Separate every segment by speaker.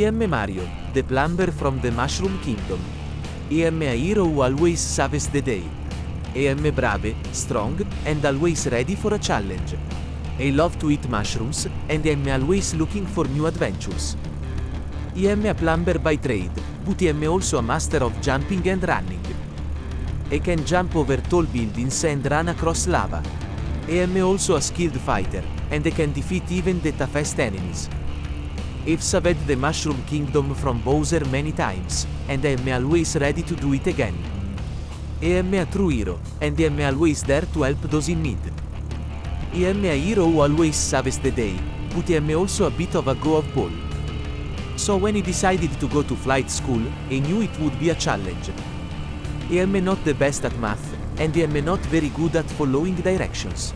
Speaker 1: am Mario, the plumber from the Mushroom Kingdom. I am a hero who always saves the day. I am brave, strong, and always ready for a challenge. I love to eat mushrooms, and I am always looking for new adventures. I am a plumber by trade, but I am also a master of jumping and running. I can jump over tall buildings and run across lava. I am also a skilled fighter, and I can defeat even the toughest enemies. I've saved the Mushroom Kingdom from Bowser many times, and I am always ready to do it again. I am a true hero, and I am always there to help those in need. I am a hero who always saves the day, but I am also a bit of a go-off-ball. So when I decided to go to flight school, I knew it would be a challenge. I am not the best at math, and I am not very good at following directions.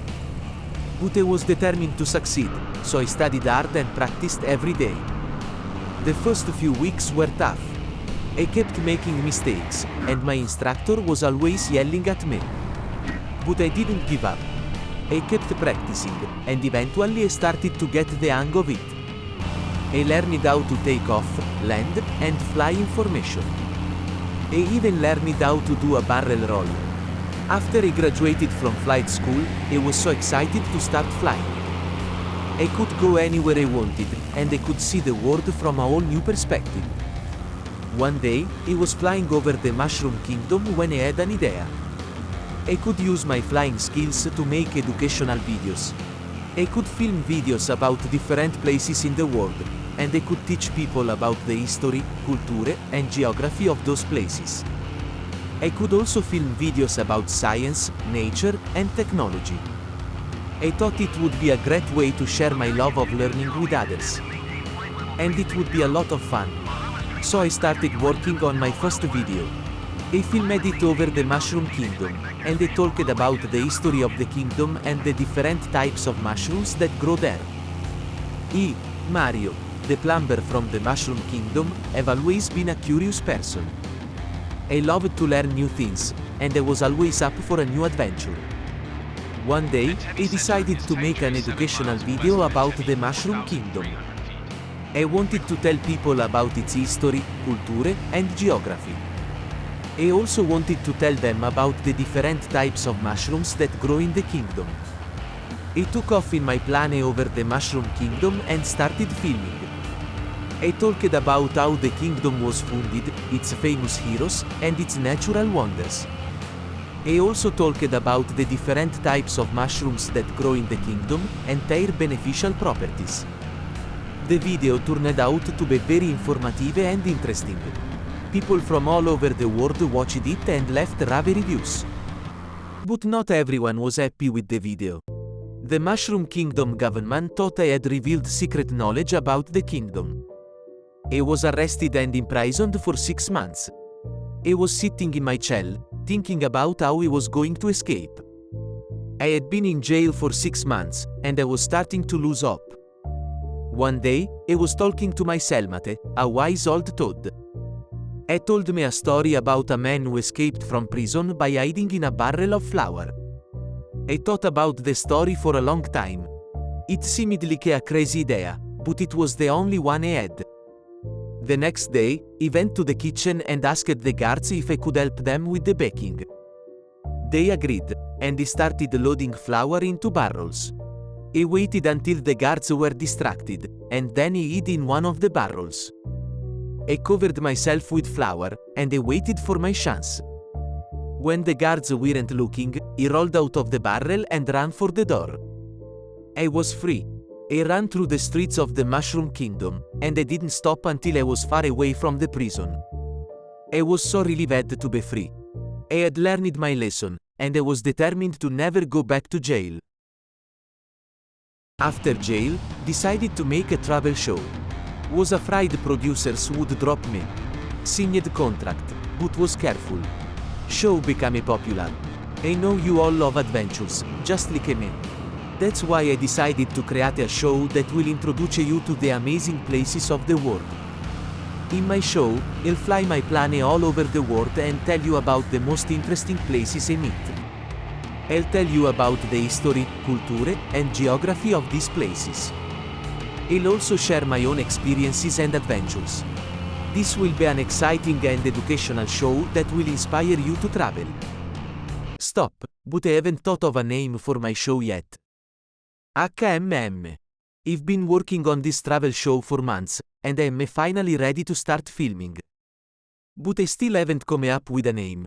Speaker 1: But I was determined to succeed, so I studied hard and practiced every day. The first few weeks were tough. I kept making mistakes, and my instructor was always yelling at me. But I didn't give up. I kept practicing, and eventually I started to get the hang of it. I learned how to take off, land, and fly in formation. I even learned how to do a barrel roll. After I graduated from flight school, I was so excited to start flying. I could go anywhere I wanted, and I could see the world from a whole new perspective. One day, I was flying over the Mushroom Kingdom when I had an idea. I could use my flying skills to make educational videos. I could film videos about different places in the world, and I could teach people about the history, culture, and geography of those places. I could also film videos about science, nature, and technology. I thought it would be a great way to share my love of learning with others. And it would be a lot of fun. So I started working on my first video. I filmed it over the Mushroom Kingdom, and I talked about the history of the kingdom and the different types of mushrooms that grow there. I, Mario, the plumber from the Mushroom Kingdom, have always been a curious person. I loved to learn new things, and I was always up for a new adventure. One day, I decided to make an educational video about the Mushroom Kingdom. I wanted to tell people about its history, culture, and geography. I also wanted to tell them about the different types of mushrooms that grow in the kingdom. I took off in my plane over the Mushroom Kingdom and started filming. I talked about how the kingdom was founded, its famous heroes, and its natural wonders. I also talked about the different types of mushrooms that grow in the kingdom and their beneficial properties. The video turned out to be very informative and interesting. People from all over the world watched it and left rave reviews. But not everyone was happy with the video. The Mushroom Kingdom government thought I had revealed secret knowledge about the kingdom. I was arrested and imprisoned for 6 months. I was sitting in my cell, thinking about how I was going to escape. I had been in jail for 6 months, and I was starting to lose hope. One day, I was talking to my cellmate, a wise old toad. He told me a story about a man who escaped from prison by hiding in a barrel of flour. I thought about the story for a long time. It seemed like a crazy idea, but it was the only one I had. The next day, I went to the kitchen and asked the guards if I could help them with the baking. They agreed, and I started loading flour into barrels. I waited until the guards were distracted, and then I hid in one of the barrels. I covered myself with flour, and I waited for my chance. When the guards weren't looking, I rolled out of the barrel and ran for the door. I was free. I ran through the streets of the Mushroom Kingdom, and I didn't stop until I was far away from the prison. I was so relieved to be free. I had learned my lesson, and I was determined to never go back to jail. After jail, decided to make a travel show. Was afraid producers would drop me. Signed contract, but was careful. Show became popular. I know you all love adventures, just like me. That's why I decided to create a show that will introduce you to the amazing places of the world. In my show, I'll fly my plane all over the world and tell you about the most interesting places I meet. I'll tell you about the history, culture, and geography of these places. I'll also share my own experiences and adventures. This will be an exciting and educational show that will inspire you to travel. Stop, but I haven't thought of a name for my show yet. HMM. I've been working on this travel show for months, and I am finally ready to start filming. But I still haven't come up with a name.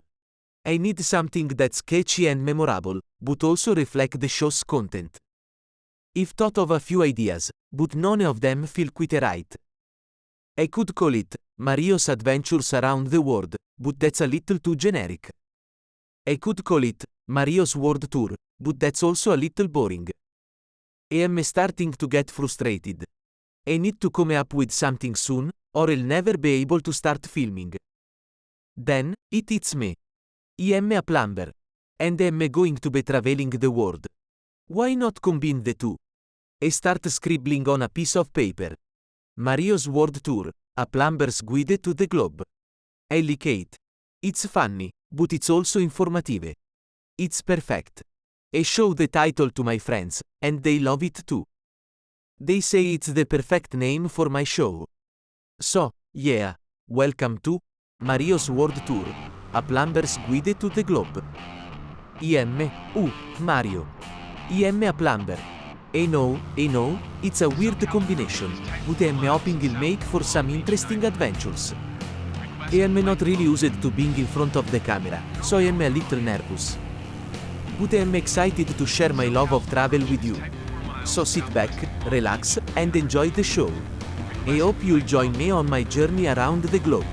Speaker 1: I need something that's catchy and memorable, but also reflect the show's content. I've thought of a few ideas, but none of them feel quite right. I could call it Mario's Adventures Around the World, but that's a little too generic. I could call it Mario's World Tour, but that's also a little boring. I am starting to get frustrated. I need to come up with something soon, or I'll never be able to start filming. Then, it hits me. I am a plumber. And I am going to be traveling the world. Why not combine the two? I start scribbling on a piece of paper. Mario's World Tour, a plumber's guide to the globe. I like it. It's funny, but it's also informative. It's perfect. I show the title to my friends, and they love it too. They say it's the perfect name for my show. So, yeah, welcome to Mario's World Tour, a plumber's guide to the globe. Mario. I am a plumber. I know, it's a weird combination, but I am hoping it'll make for some interesting adventures. I am not really used to being in front of the camera, so I am a little nervous. But I am excited to share my love of travel with you. So sit back, relax, and enjoy the show. I hope you'll join me on my journey around the globe.